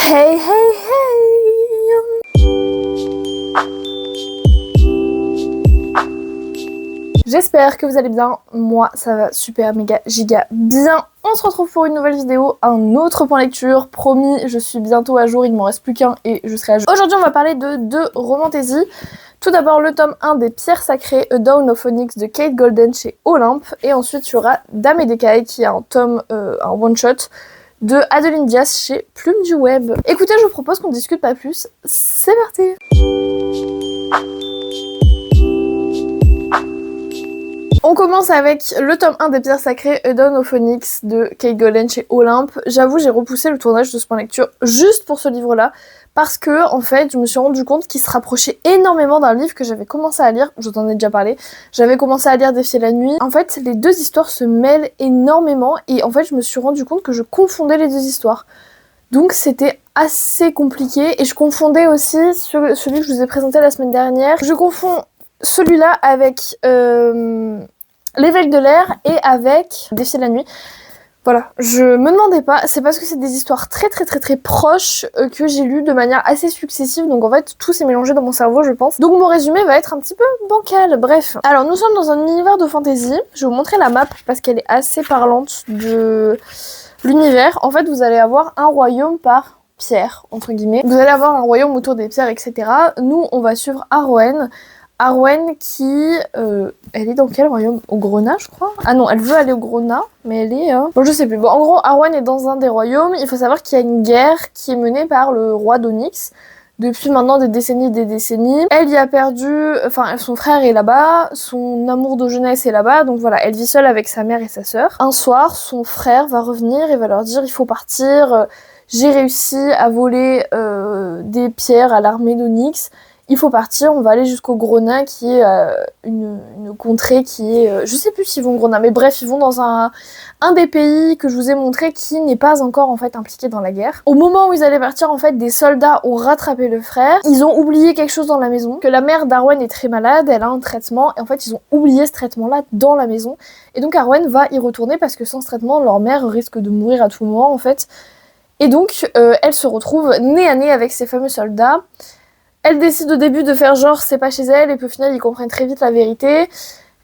Hey hey hey! J'espère que vous allez bien, moi ça va super méga giga bien. On se retrouve pour une nouvelle vidéo, un autre point lecture, promis je suis bientôt à jour, il m'en reste plus qu'un et je serai à jour. Aujourd'hui on va parler de deux romantaisies. Tout d'abord le tome 1 des Pierres Sacrées, A Dawn of Onyx de Kate Golden chez Olympe, et ensuite il y aura Dame et Décaille qui est un tome, un one shot de Adeline Diaz chez Plume du Web. Écoutez, je vous propose qu'on discute pas plus, c'est parti! On commence avec le tome 1 des Pierres Sacrées, A Dawn of Onyx de Kate Golden chez Olympe. J'avoue, j'ai repoussé le tournage de ce point lecture juste pour ce livre-là, parce que, en fait, je me suis rendu compte qu'il se rapprochait énormément d'un livre que j'avais commencé à lire, je t'en ai déjà parlé, j'avais commencé à lire Défier la nuit. En fait, les deux histoires se mêlent énormément, et en fait, je me suis rendu compte que je confondais les deux histoires. Donc c'était assez compliqué, et je confondais aussi celui que je vous ai présenté la semaine dernière. Je confonds celui-là avec L'évêque de l'air et avec Défier la nuit. Voilà, je me demandais pas, c'est parce que c'est des histoires très proches que j'ai lues de manière assez successive, donc en fait tout s'est mélangé dans mon cerveau je pense. Donc mon résumé va être un petit peu bancal, bref. Alors nous sommes dans un univers de fantasy, je vais vous montrer la map parce qu'elle est assez parlante de l'univers. En fait vous allez avoir un royaume par pierre, entre guillemets. Vous allez avoir un royaume autour des pierres, etc. Nous on va suivre Arwen. Arwen qui... elle est dans quel royaume? Au Grenat, je crois? Ah non, elle veut aller au Grenat, mais elle est... Bon, je sais plus. Bon, en gros, Arwen est dans un des royaumes. Il faut savoir qu'il y a une guerre qui est menée par le roi d'Onyx depuis maintenant des décennies. Elle y a perdu... Enfin, son frère est là-bas, son amour de jeunesse est là-bas, donc voilà, elle vit seule avec sa mère et sa sœur. Un soir, son frère va revenir et va leur dire « Il faut partir, j'ai réussi à voler des pierres à l'armée d'Onyx. » Il faut partir, on va aller jusqu'au Grenat qui est une contrée qui est... je sais plus s'ils vont au Grenat, mais bref, ils vont dans un des pays que je vous ai montré qui n'est pas encore en fait impliqué dans la guerre. Au moment où ils allaient partir, en fait, des soldats ont rattrapé le frère. Ils ont oublié quelque chose dans la maison, que la mère d'Arwen est très malade, elle a un traitement, et en fait, ils ont oublié ce traitement-là dans la maison. Et donc Arwen va y retourner parce que sans ce traitement, leur mère risque de mourir à tout moment, en fait. Et donc, elle se retrouve nez à nez avec ces fameux soldats. Elle décide au début de faire genre c'est pas chez elle, et puis au final ils comprennent très vite la vérité.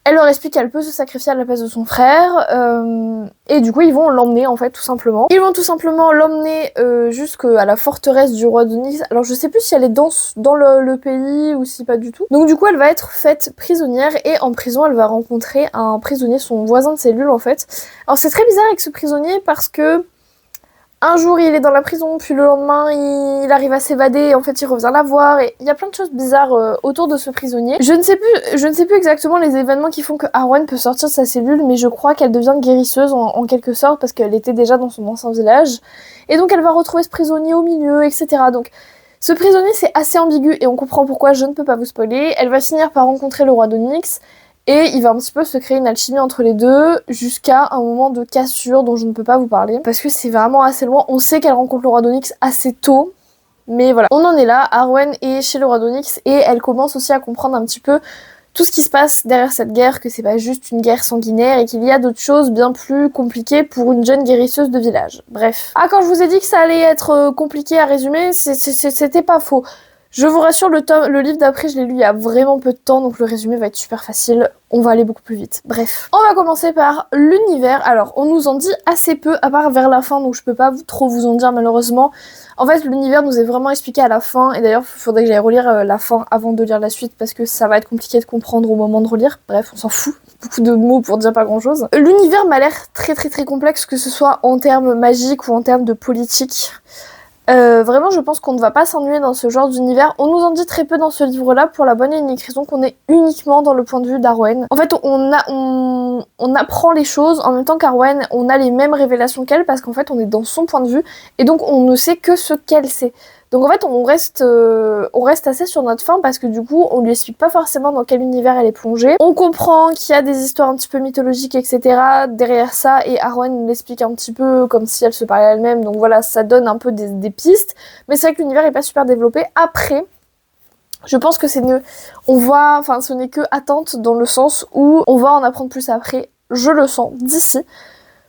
Elle leur explique qu'elle peut se sacrifier à la place de son frère, et du coup ils vont l'emmener en fait tout simplement. Ils vont tout simplement l'emmener jusqu'à la forteresse du roi d'Onyx. Alors je sais plus si elle est dans le pays ou si pas du tout. Donc du coup elle va être faite prisonnière, et en prison elle va rencontrer un prisonnier, son voisin de cellule en fait. Alors c'est très bizarre avec ce prisonnier parce que un jour il est dans la prison, puis le lendemain il arrive à s'évader, et en fait il revient la voir, et il y a plein de choses bizarres autour de ce prisonnier. Je ne sais plus exactement les événements qui font que Arwen peut sortir de sa cellule, mais je crois qu'elle devient guérisseuse en quelque sorte, parce qu'elle était déjà dans son ancien village, et donc elle va retrouver ce prisonnier au milieu, etc. Donc ce prisonnier c'est assez ambigu, et on comprend pourquoi, je ne peux pas vous spoiler. Elle va finir par rencontrer le roi d'Onyx, et il va un petit peu se créer une alchimie entre les deux, jusqu'à un moment de cassure dont je ne peux pas vous parler, parce que c'est vraiment assez loin. On sait qu'elle rencontre le roi d'Onyx assez tôt, mais voilà. On en est là, Arwen est chez le roi d'Onyx, et elle commence aussi à comprendre un petit peu tout ce qui se passe derrière cette guerre, que c'est pas juste une guerre sanguinaire, et qu'il y a d'autres choses bien plus compliquées pour une jeune guérisseuse de village. Bref. Ah, quand je vous ai dit que ça allait être compliqué à résumer, c'était pas faux. Je vous rassure, le livre d'après, je l'ai lu il y a vraiment peu de temps, donc le résumé va être super facile. On va aller beaucoup plus vite. Bref. On va commencer par l'univers. Alors, on nous en dit assez peu, à part vers la fin, donc je peux pas trop vous en dire malheureusement. En fait, l'univers nous est vraiment expliqué à la fin, et d'ailleurs, il faudrait que j'aille relire la fin avant de lire la suite, parce que ça va être compliqué de comprendre au moment de relire. Bref, on s'en fout. Beaucoup de mots pour dire pas grand chose. L'univers m'a l'air très complexe, que ce soit en termes magiques ou en termes de politique. Vraiment je pense qu'on ne va pas s'ennuyer dans ce genre d'univers. On nous en dit très peu dans ce livre là, pour la bonne et unique raison qu'on est uniquement dans le point de vue d'Arwen. En fait on apprend les choses en même temps qu'Arwen, on a les mêmes révélations qu'elle, parce qu'en fait on est dans son point de vue, et donc on ne sait que ce qu'elle sait. Donc en fait on reste assez sur notre faim, parce que du coup on lui explique pas forcément dans quel univers elle est plongée. On comprend qu'il y a des histoires un petit peu mythologiques, etc. derrière ça, et Arwen l'explique un petit peu comme si elle se parlait à elle-même, donc voilà, ça donne un peu des pistes, mais c'est vrai que l'univers est pas super développé. Après, je pense que ce n'est que attente, dans le sens où on va en apprendre plus après, je le sens d'ici.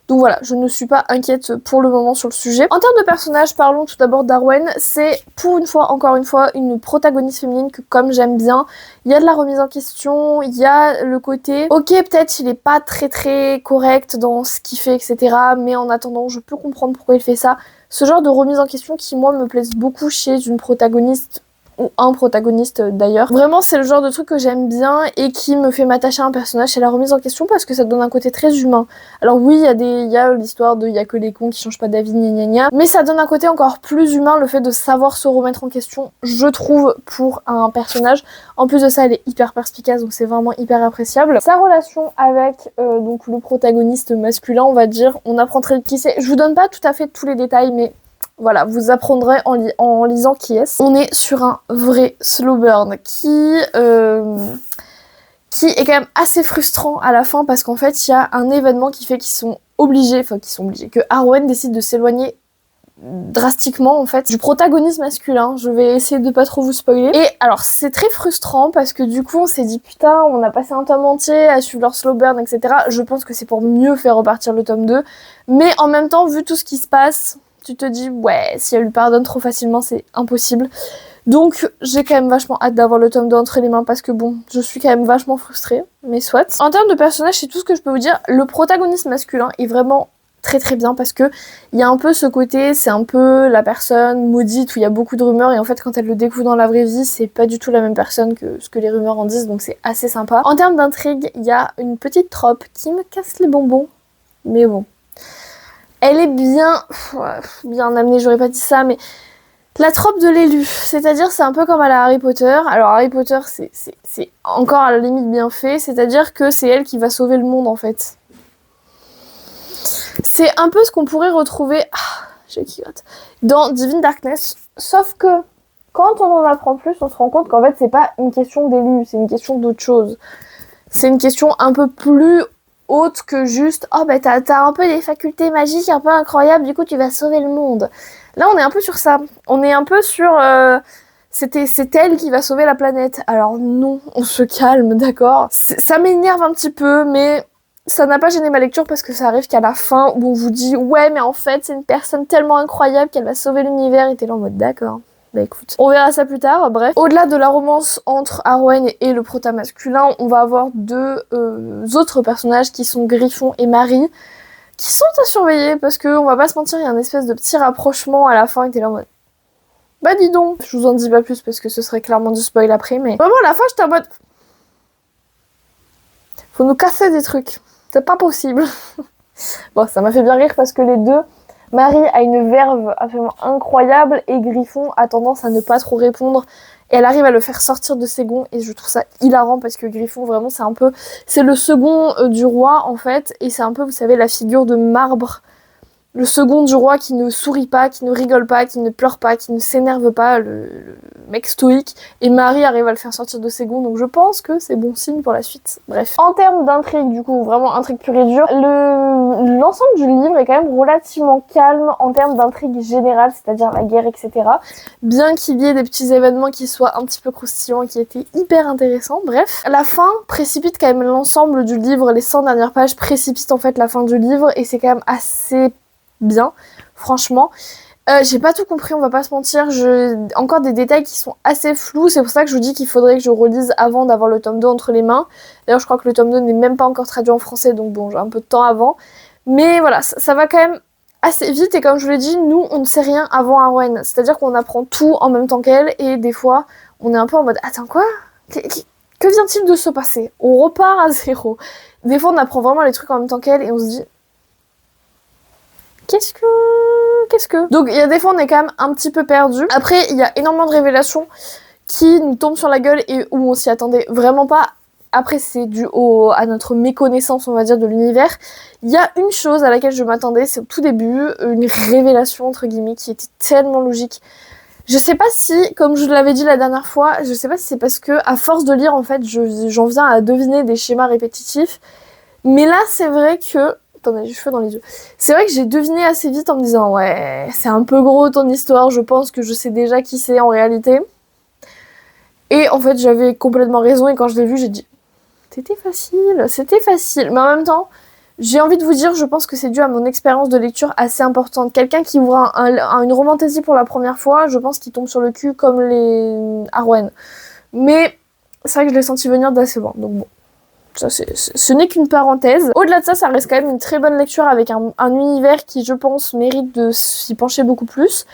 Donc voilà, je ne suis pas inquiète pour le moment sur le sujet. En termes de personnages, parlons tout d'abord d'Arwen. C'est pour une fois, encore une fois, une protagoniste féminine que comme j'aime bien, il y a de la remise en question, il y a le côté ok, peut-être il est pas très très correct dans ce qu'il fait, etc. Mais en attendant, je peux comprendre pourquoi il fait ça. Ce genre de remise en question qui, moi, me plaise beaucoup chez une protagoniste ou un protagoniste d'ailleurs. Vraiment, c'est le genre de truc que j'aime bien et qui me fait m'attacher à un personnage, c'est la remise en question parce que ça donne un côté très humain. Alors oui, il y a l'histoire de il y a que les cons qui changent pas d'avis, gna gna gna, mais ça donne un côté encore plus humain, le fait de savoir se remettre en question, je trouve, pour un personnage. En plus de ça, elle est hyper perspicace, donc c'est vraiment hyper appréciable. Sa relation avec donc le protagoniste masculin, on va dire, on apprend très vite qui c'est. Je vous donne pas tout à fait tous les détails, mais voilà, vous apprendrez en lisant qui est-ce. On est sur un vrai slow burn qui est quand même assez frustrant à la fin parce qu'en fait, il y a un événement qui fait que Arwen décide de s'éloigner drastiquement en fait du protagoniste masculin. Je vais essayer de pas trop vous spoiler. Et alors c'est très frustrant parce que du coup on s'est dit putain, on a passé un tome entier à suivre leur slow burn, etc. Je pense que c'est pour mieux faire repartir le tome 2. Mais en même temps, vu tout ce qui se passe, tu te dis ouais, si elle lui pardonne trop facilement, c'est impossible. Donc j'ai quand même vachement hâte d'avoir le tome 2 entre les mains parce que bon, je suis quand même vachement frustrée, mais soit. En termes de personnages, c'est tout ce que je peux vous dire. Le protagoniste masculin est vraiment très très bien parce que il y a un peu ce côté, c'est un peu la personne maudite où il y a beaucoup de rumeurs et en fait quand elle le découvre dans la vraie vie, c'est pas du tout la même personne que ce que les rumeurs en disent, donc c'est assez sympa. En termes d'intrigue, il y a une petite trope qui me casse les bonbons, mais bon. Elle est bien amenée, j'aurais pas dit ça, mais la trope de l'élu, c'est-à-dire c'est un peu comme à la Harry Potter. Alors Harry Potter, c'est encore à la limite bien fait, c'est-à-dire que c'est elle qui va sauver le monde en fait. C'est un peu ce qu'on pourrait retrouver dans Divine Darkness, sauf que quand on en apprend plus, on se rend compte qu'en fait c'est pas une question d'élu, c'est une question d'autre chose. C'est une question un peu plus haute que juste oh bah t'as un peu des facultés magiques un peu incroyables, du coup tu vas sauver le monde. Là on est un peu sur ça, on est un peu sur c'est elle qui va sauver la planète. Alors non, on se calme, d'accord. Ça m'énerve un petit peu, mais ça n'a pas gêné ma lecture parce que ça arrive qu'à la fin où on vous dit ouais mais en fait c'est une personne tellement incroyable qu'elle va sauver l'univers, et t'es là en mode d'accord. Bah écoute, on verra ça plus tard, bref. Au-delà de la romance entre Arwen et le prota masculin, on va avoir deux autres personnages qui sont Griffon et Marie, qui sont à surveiller parce que, on va pas se mentir, il y a un espèce de petit rapprochement à la fin et t'es là en mode bah dis donc. Je vous en dis pas plus parce que ce serait clairement du spoil après, mais vraiment à la fin j'étais en mode faut nous casser des trucs, c'est pas possible. Bon, ça m'a fait bien rire parce que les deux, Marie a une verve absolument incroyable et Griffon a tendance à ne pas trop répondre et elle arrive à le faire sortir de ses gonds et je trouve ça hilarant parce que Griffon vraiment c'est le second du roi en fait, et c'est un peu, vous savez, la figure de marbre, le second du roi qui ne sourit pas, qui ne rigole pas, qui ne pleure pas, qui ne s'énerve pas, le mec stoïque, et Marie arrive à le faire sortir de ses gonds, donc je pense que c'est bon signe pour la suite. Bref. En termes d'intrigue, du coup, vraiment intrigue pure et dure, l'ensemble du livre est quand même relativement calme en termes d'intrigue générale, c'est-à-dire la guerre, etc. Bien qu'il y ait des petits événements qui soient un petit peu croustillants et qui étaient hyper intéressants, bref. La fin précipite quand même l'ensemble du livre, les 100 dernières pages précipitent en fait la fin du livre, et c'est quand même assez bien, franchement. J'ai pas tout compris, on va pas se mentir, encore des détails qui sont assez flous, c'est pour ça que je vous dis qu'il faudrait que je relise avant d'avoir le tome 2 entre les mains. D'ailleurs je crois que le tome 2 n'est même pas encore traduit en français, donc bon, j'ai un peu de temps avant. Mais voilà, ça va quand même assez vite, et comme je vous l'ai dit, nous on ne sait rien avant Arwen, c'est-à-dire qu'on apprend tout en même temps qu'elle, et des fois on est un peu en mode attends quoi, que vient-il de se passer? On repart à zéro. Des fois on apprend vraiment les trucs en même temps qu'elle et on se dit qu'est-ce que... Donc il y a des fois on est quand même un petit peu perdu. Après il y a énormément de révélations qui nous tombent sur la gueule et où on s'y attendait vraiment pas. Après c'est dû à notre méconnaissance, on va dire, de l'univers. Il y a une chose à laquelle je m'attendais, c'est au tout début, une révélation entre guillemets qui était tellement logique. Je sais pas si, comme je l'avais dit la dernière fois, je sais pas si c'est parce que à force de lire en fait j'en viens à deviner des schémas répétitifs. Mais là c'est vrai que... Attendez, j'ai les cheveux dans les yeux. C'est vrai que j'ai deviné assez vite en me disant ouais, c'est un peu gros ton histoire, je pense que je sais déjà qui c'est en réalité. Et en fait, j'avais complètement raison, et quand je l'ai vu, j'ai dit c'était facile. Mais en même temps, J'ai envie de vous dire, je pense que c'est dû à mon expérience de lecture assez importante. Quelqu'un qui ouvre une romantaisie pour la première fois, je pense qu'il tombe sur le cul comme les Arwen. Mais c'est vrai que je l'ai senti venir d'assez loin, donc bon. Ça, ce n'est qu'une parenthèse. Au-delà de ça, ça reste quand même une très bonne lecture avec un univers qui, je pense, mérite de s'y pencher beaucoup plus.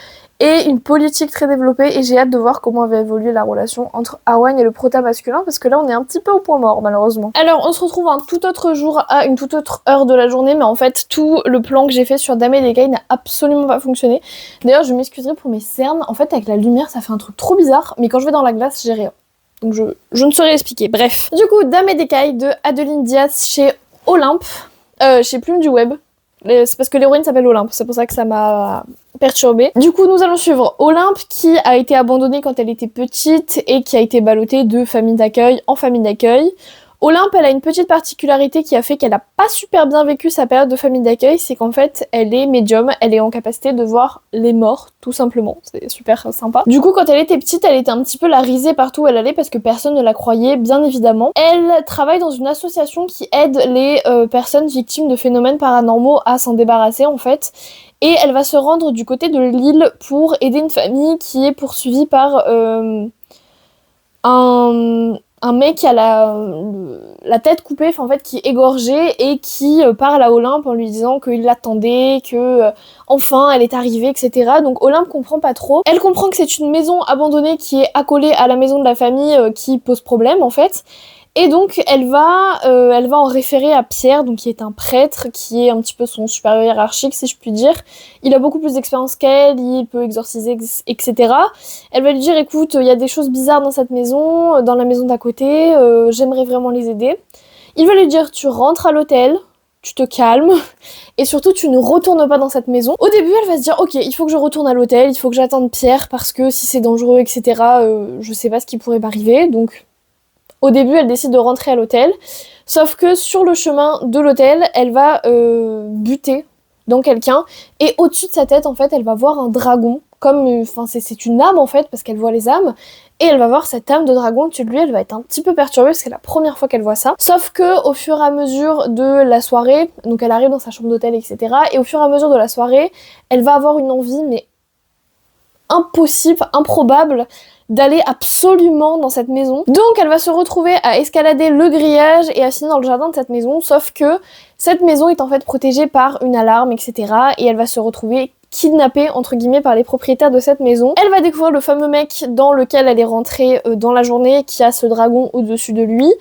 Et une politique très développée, et j'ai hâte de voir comment va évoluer la relation entre Arwen et le prota masculin, parce que là on est un petit peu au point mort malheureusement. Alors on se retrouve un tout autre jour à une toute autre heure de la journée, mais en fait tout le plan que j'ai fait sur Dame et les Gailles n'a absolument pas fonctionné. D'ailleurs je m'excuserai pour mes cernes, en fait avec la lumière ça fait un truc trop bizarre, mais quand je vais dans la glace j'ai rien. Donc je ne saurais expliquer, bref. Du coup, Dame et d'écailles de Adeline Diaz chez Olympe, chez Plume du Web. C'est parce que l'héroïne s'appelle Olympe, c'est pour ça que ça m'a perturbée. Du coup, nous allons suivre Olympe qui a été abandonnée quand elle était petite et qui a été ballottée de famille d'accueil en famille d'accueil. Olympe, elle a une petite particularité qui a fait qu'elle a pas super bien vécu sa période de famille d'accueil, c'est qu'en fait, elle est médium, elle est en capacité de voir les morts, tout simplement. C'est super sympa. Du coup, quand elle était petite, elle était un petit peu la risée partout où elle allait parce que personne ne la croyait, bien évidemment. Elle travaille dans une association qui aide les personnes victimes de phénomènes paranormaux à s'en débarrasser, en fait. Et elle va se rendre du côté de l'île pour aider une famille qui est poursuivie par un mec qui a la tête coupée, enfin en fait qui est égorgé et qui parle à Olympe en lui disant qu'il l'attendait, que enfin elle est arrivée, etc. Donc Olympe comprend pas trop. Elle comprend que c'est une maison abandonnée qui est accolée à la maison de la famille qui pose problème en fait. Et donc elle va en référer à Pierre, donc qui est un prêtre, qui est un petit peu son supérieur hiérarchique si je puis dire. Il a beaucoup plus d'expérience qu'elle, il peut exorciser, etc. Elle va lui dire écoute, il y a des choses bizarres dans cette maison, dans la maison d'à côté, j'aimerais vraiment les aider. Il va lui dire tu rentres à l'hôtel, tu te calmes, et surtout tu ne retournes pas dans cette maison. Au début elle va se dire ok, il faut que je retourne à l'hôtel, il faut que j'attende Pierre parce que si c'est dangereux, etc. Je sais pas ce qui pourrait m'arriver, donc... Au début, elle décide de rentrer à l'hôtel, sauf que sur le chemin de l'hôtel, elle va buter dans quelqu'un, et au-dessus de sa tête, en fait, elle va voir un dragon, comme, enfin, c'est une âme, en fait, parce qu'elle voit les âmes, et elle va voir cette âme de dragon au-dessus de lui, elle va être un petit peu perturbée, parce que c'est la première fois qu'elle voit ça, sauf que au fur et à mesure de la soirée, donc elle arrive dans sa chambre d'hôtel, etc., et au fur et à mesure de la soirée, elle va avoir une envie, mais impossible, improbable, d'aller absolument dans cette maison. Donc elle va se retrouver à escalader le grillage et à finir dans le jardin de cette maison, sauf que cette maison est en fait protégée par une alarme, etc. Et elle va se retrouver kidnappée, entre guillemets, par les propriétaires de cette maison. Elle va découvrir le fameux mec dans lequel elle est rentrée dans la journée, qui a ce dragon au-dessus de lui.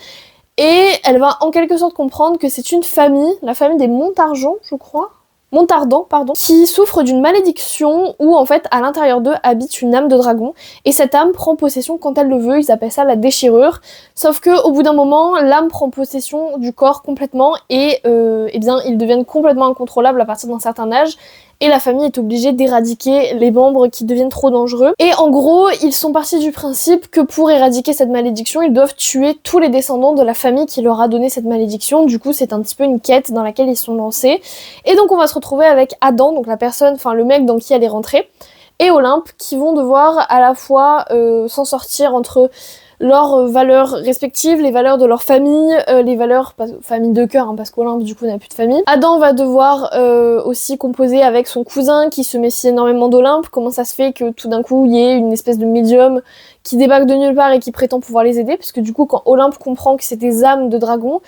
Et elle va en quelque sorte comprendre que c'est une famille, la famille des Montargent, je crois. Montardant, pardon, qui souffre d'une malédiction où en fait à l'intérieur d'eux habite une âme de dragon et cette âme prend possession quand elle le veut, ils appellent ça la déchirure, sauf que au bout d'un moment l'âme prend possession du corps complètement et eh bien ils deviennent complètement incontrôlables à partir d'un certain âge et la famille est obligée d'éradiquer les membres qui deviennent trop dangereux. Et en gros, ils sont partis du principe que pour éradiquer cette malédiction, ils doivent tuer tous les descendants de la famille qui leur a donné cette malédiction. Du coup, c'est un petit peu une quête dans laquelle ils sont lancés. Et donc, on va se retrouver avec Adam, donc la personne, enfin le mec dans qui elle est rentrée, et Olympe, qui vont devoir à la fois s'en sortir entre leurs valeurs respectives, les valeurs de leur famille, les valeurs famille de cœur, hein, parce qu'Olympe du coup n'a plus de famille. Adam va devoir aussi composer avec son cousin qui se méfie énormément d'Olympe. Comment ça se fait que tout d'un coup il y ait une espèce de médium qui débarque de nulle part et qui prétend pouvoir les aider, parce que du coup quand Olympe comprend que c'est des âmes de dragons,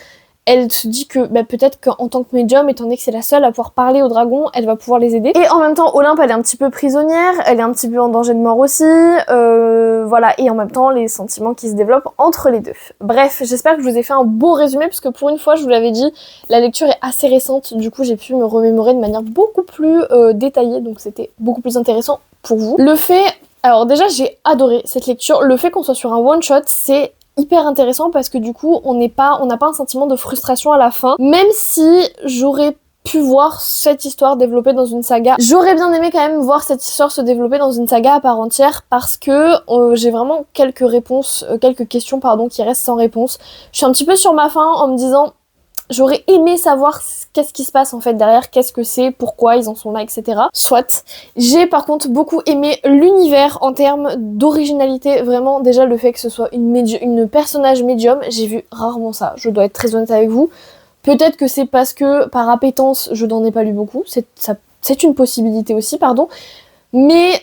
elle se dit que peut-être qu'en tant que médium, étant donné que c'est la seule à pouvoir parler aux dragons, elle va pouvoir les aider. Et en même temps, Olympe, elle est un petit peu prisonnière, elle est un petit peu en danger de mort aussi, voilà, et en même temps, les sentiments qui se développent entre les deux. Bref, j'espère que je vous ai fait un beau résumé, parce que pour une fois, je vous l'avais dit, la lecture est assez récente, du coup j'ai pu me remémorer de manière beaucoup plus détaillée, donc c'était beaucoup plus intéressant pour vous. Le fait... Alors déjà, j'ai adoré cette lecture, le fait qu'on soit sur un one-shot, c'est hyper intéressant parce que du coup on n'a pas un sentiment de frustration à la fin, même si j'aurais pu voir cette histoire développée dans une saga. J'aurais bien aimé quand même voir cette histoire se développer dans une saga à part entière parce que j'ai vraiment quelques questions pardon qui restent sans réponse. Je suis un petit peu sur ma faim en me disant j'aurais aimé savoir qu'est-ce qui se passe en fait derrière, qu'est-ce que c'est, pourquoi ils en sont là, etc. Soit. J'ai par contre beaucoup aimé l'univers en termes d'originalité, vraiment déjà le fait que ce soit une personnage médium, j'ai vu rarement ça, je dois être très honnête avec vous. Peut-être que c'est parce que par appétence je n'en ai pas lu beaucoup, c'est une possibilité aussi, pardon. Mais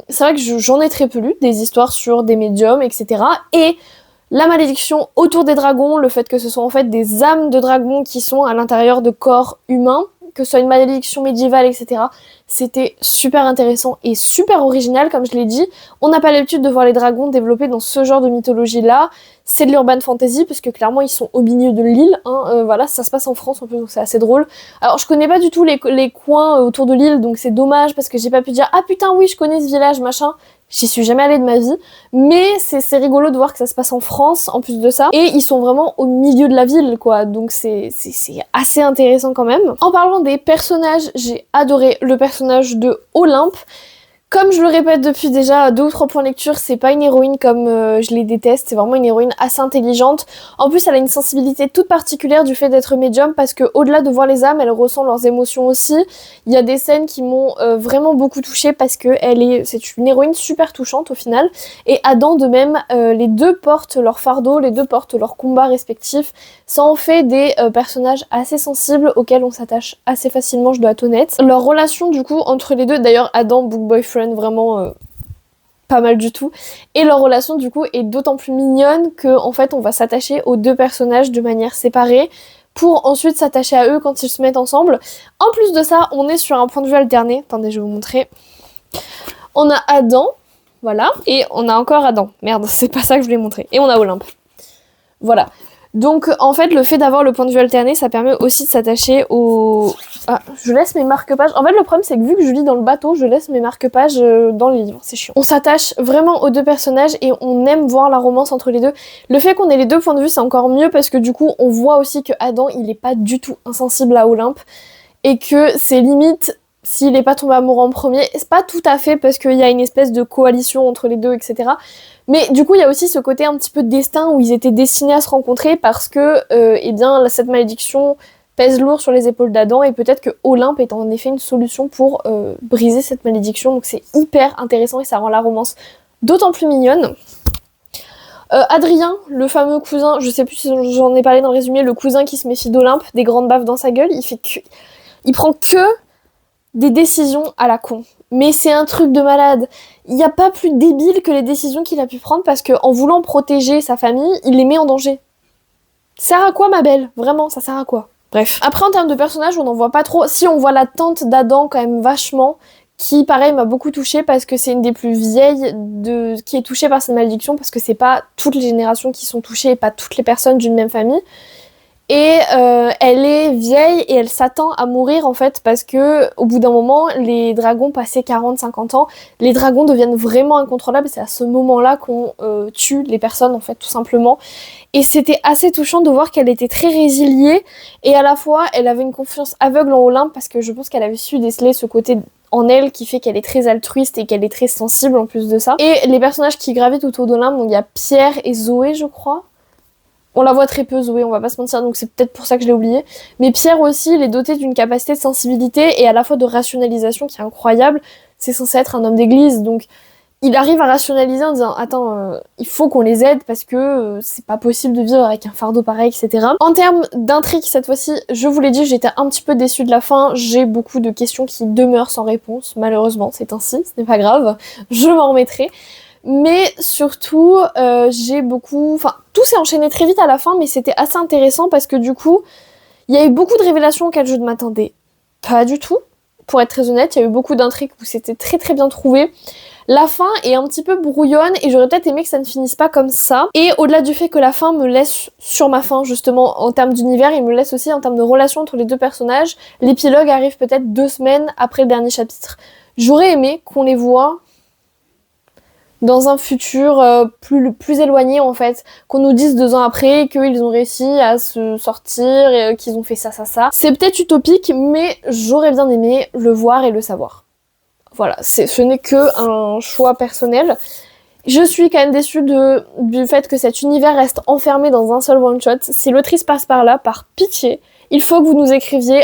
c'est vrai que j'en ai très peu lu, des histoires sur des médiums, etc. Et la malédiction autour des dragons, le fait que ce soit en fait des âmes de dragons qui sont à l'intérieur de corps humains, que ce soit une malédiction médiévale, etc. C'était super intéressant et super original, comme je l'ai dit. On n'a pas l'habitude de voir les dragons développés dans ce genre de mythologie-là. C'est de l'urban fantasy, puisque clairement ils sont au milieu de l'île. Hein. Voilà, ça se passe en France en plus, donc c'est assez drôle. Alors je connais pas du tout les coins autour de l'île, donc c'est dommage, parce que j'ai pas pu dire « Ah putain, oui, je connais ce village, machin ». J'y suis jamais allée de ma vie, mais c'est rigolo de voir que ça se passe en France, en plus de ça. Et ils sont vraiment au milieu de la ville, quoi, donc c'est assez intéressant quand même. En parlant des personnages, j'ai adoré le personnage de Olympe. Comme je le répète depuis déjà 2 ou 3 points de lecture, c'est pas une héroïne comme je les déteste, c'est vraiment une héroïne assez intelligente. En plus, elle a une sensibilité toute particulière du fait d'être médium, parce que au-delà de voir les âmes, elle ressent leurs émotions aussi. Il y a des scènes qui m'ont vraiment beaucoup touchée, parce que c'est une héroïne super touchante au final. Et Adam de même, les deux portent leur fardeau, les deux portent leurs combats respectifs. Ça en fait des personnages assez sensibles auxquels on s'attache assez facilement, je dois être honnête. Leur relation du coup entre les deux, d'ailleurs Adam, book boyfriend, vraiment pas mal du tout, et leur relation du coup est d'autant plus mignonne que en fait on va s'attacher aux deux personnages de manière séparée pour ensuite s'attacher à eux quand ils se mettent ensemble. En plus de ça, on est sur un point de vue alterné. Attendez, je vais vous montrer. On a Adam, voilà, et on a encore Adam. Merde, c'est pas ça que je voulais montrer. Et on a Olympe. Voilà. Donc en fait le fait d'avoir le point de vue alterné, ça permet aussi de s'attacher au... Ah, je laisse mes marque-pages. En fait le problème c'est que vu que je lis dans le bateau, je laisse mes marque-pages dans le livre, c'est chiant. On s'attache vraiment aux deux personnages et on aime voir la romance entre les deux. Le fait qu'on ait les deux points de vue, c'est encore mieux, parce que du coup on voit aussi que Adam il est pas du tout insensible à Olympe, et que c'est limite... S'il n'est pas tombé amoureux en premier, c'est pas tout à fait, parce qu'il y a une espèce de coalition entre les deux, etc. Mais du coup, il y a aussi ce côté un petit peu de destin où ils étaient destinés à se rencontrer, parce que, eh bien, cette malédiction pèse lourd sur les épaules d'Adam, et peut-être que Olympe est en effet une solution pour briser cette malédiction. Donc c'est hyper intéressant et ça rend la romance d'autant plus mignonne. Adrien, le fameux cousin, je sais plus si j'en ai parlé dans le résumé, le cousin qui se méfie d'Olympe, des grandes baffes dans sa gueule, il prend que des décisions à la con. Mais c'est un truc de malade. Il n'y a pas plus débile que les décisions qu'il a pu prendre, parce qu'en voulant protéger sa famille, il les met en danger. Ça sert à quoi, ma belle? Vraiment, ça sert à quoi? Bref. Après, en termes de personnages, on n'en voit pas trop. Si, on voit la tante d'Adam quand même vachement, qui, pareil, m'a beaucoup touchée, parce que c'est une des plus vieilles qui est touchée par cette malédiction, parce que c'est pas toutes les générations qui sont touchées, et pas toutes les personnes d'une même famille. Et elle est vieille et elle s'attend à mourir en fait, parce que au bout d'un moment, les dragons passés 40-50 ans, les dragons deviennent vraiment incontrôlables, et c'est à ce moment-là qu'on tue les personnes en fait, tout simplement. Et c'était assez touchant de voir qu'elle était très résiliée, et à la fois elle avait une confiance aveugle en Olympe, parce que je pense qu'elle avait su déceler ce côté en elle qui fait qu'elle est très altruiste et qu'elle est très sensible en plus de ça. Et les personnages qui gravitent autour d'Olympe, donc il y a Pierre et Zoé je crois. On la voit très peu, Zoé, on va pas se mentir, donc c'est peut-être pour ça que je l'ai oublié. Mais Pierre aussi, il est doté d'une capacité de sensibilité et à la fois de rationalisation qui est incroyable. C'est censé être un homme d'église, donc il arrive à rationaliser en disant « Attends, il faut qu'on les aide parce que c'est pas possible de vivre avec un fardeau pareil, etc. » En termes d'intrigue, cette fois-ci, je vous l'ai dit, j'étais un petit peu déçue de la fin. J'ai beaucoup de questions qui demeurent sans réponse, malheureusement, c'est ainsi, ce n'est pas grave, je m'en remettrai. Mais surtout, j'ai beaucoup... Enfin, tout s'est enchaîné très vite à la fin, mais c'était assez intéressant parce que du coup, il y a eu beaucoup de révélations auxquelles je ne m'attendais pas du tout. Pour être très honnête, il y a eu beaucoup d'intrigues où c'était très très bien trouvé. La fin est un petit peu brouillonne et j'aurais peut-être aimé que ça ne finisse pas comme ça. Et au-delà du fait que la fin me laisse sur ma fin, justement, en termes d'univers, il me laisse aussi en termes de relation entre les deux personnages. L'épilogue arrive peut-être 2 semaines après le dernier chapitre. J'aurais aimé qu'on les voit dans un futur plus éloigné en fait, qu'on nous dise 2 ans après qu'ils ont réussi à se sortir et qu'ils ont fait ça. C'est peut-être utopique, mais j'aurais bien aimé le voir et le savoir. Voilà, ce n'est que un choix personnel. Je suis quand même déçue du fait que cet univers reste enfermé dans un seul one-shot. Si l'autrice passe par là, par pitié, il faut que vous nous écriviez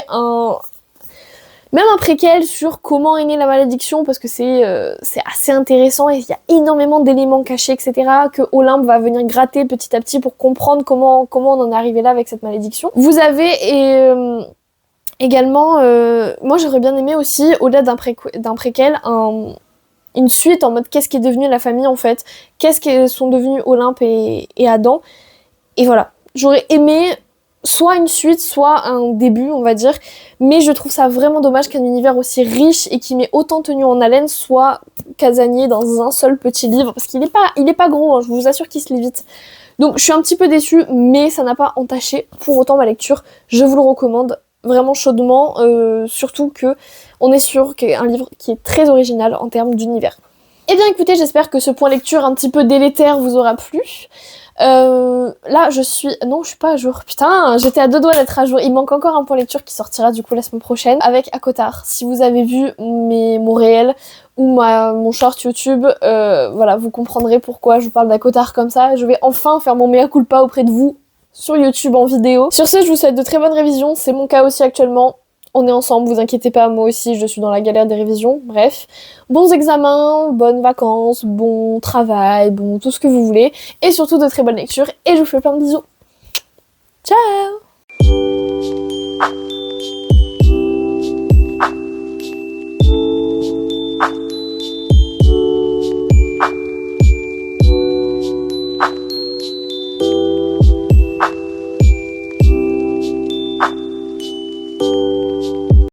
Même un préquel sur comment est née la malédiction, parce que c'est assez intéressant et il y a énormément d'éléments cachés, etc. que Olympe va venir gratter petit à petit pour comprendre comment on en est arrivé là avec cette malédiction. Vous avez également, moi j'aurais bien aimé aussi, au-delà d'un préquel, une suite en mode qu'est-ce qui est devenu la famille en fait, qu'est-ce qui sont devenus Olympe et Adam. Et voilà, j'aurais aimé soit une suite, soit un début, on va dire, mais je trouve ça vraiment dommage qu'un univers aussi riche et qui m'ait autant tenu en haleine soit casanier dans un seul petit livre, parce qu'il est pas gros, hein, je vous assure qu'il se lit vite. Donc je suis un petit peu déçue, mais ça n'a pas entaché pour autant ma lecture. Je vous le recommande vraiment chaudement, surtout que on est sur un livre qui est très original en termes d'univers. Eh bien écoutez, j'espère que ce point lecture un petit peu délétère vous aura plu. Là je suis pas à jour, putain, j'étais à 2 doigts d'être à jour. Il manque encore un point lecture qui sortira du coup la semaine prochaine avec ACOTAR. Si vous avez vu mon réel ou mon short YouTube, voilà, vous comprendrez pourquoi je parle d'ACOTAR comme ça. Je vais enfin faire mon mea culpa auprès de vous sur YouTube en vidéo. Sur ce, je vous souhaite de très bonnes révisions, c'est mon cas aussi actuellement. On est ensemble, vous inquiétez pas, moi aussi je suis dans la galère des révisions, bref. Bons examens, bonnes vacances, bon travail, bon tout ce que vous voulez. Et surtout de très bonnes lectures. Et je vous fais plein de bisous. Ciao!